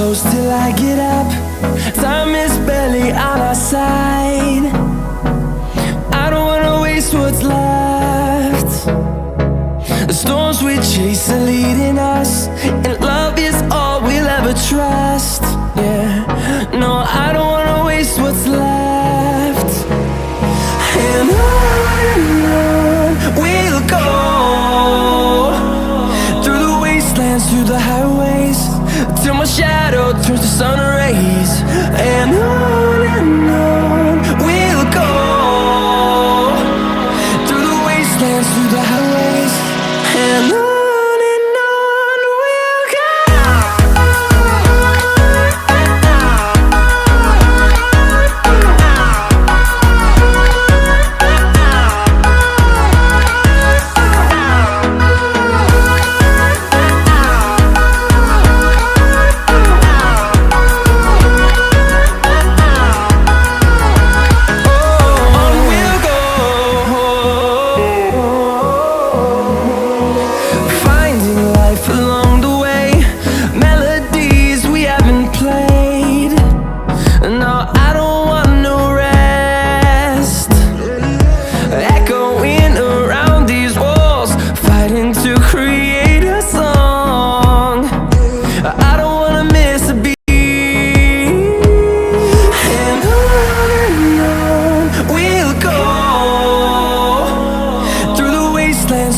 close till I get up. Time is barely on our side. I don't wanna waste what's left. The storms we chase are leading us, and love is all we'll ever trust. Yeah, no, I don't wanna waste what's left. And on we'll go, through the wastelands, through the highways, till my shadow turns to sun rays. And on we'll go, through the wastelands, through the highways, and on.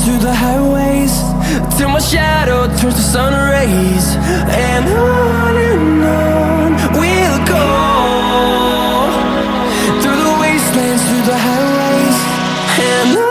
Through the highways, till my shadow turns to sun rays. And on we'll go, through the wastelands, through the highways, and on.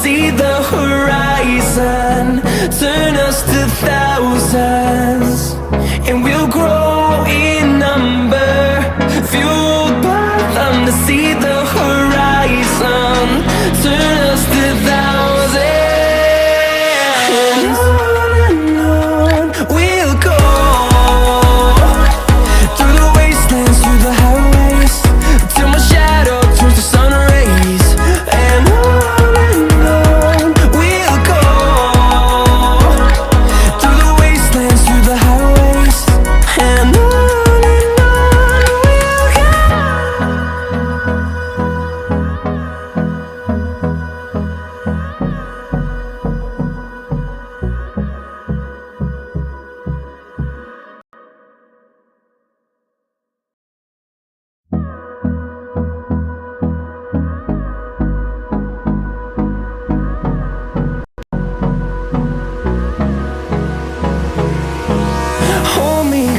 See the horizon turn us to thousands, and we'll grow in number, fueled by them. To see the horizon turn us to thousands, and on we'll go, through the wastelands, through the highways, till my shadow turns to sun rays. And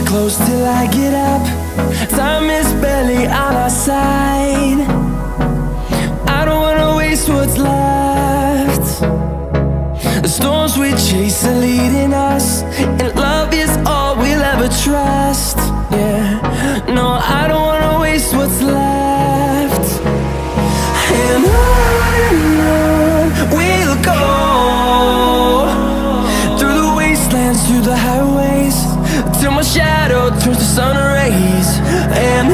close till I get up. Time is barely on our side. I don't wanna waste what's left. The storms we chase are leading us, and love is all we'll ever trust. Yeah, no, I don't wanna waste what's left. And on we'll go, through the wastelands, through the highways, till my shadow turns to sun rays. And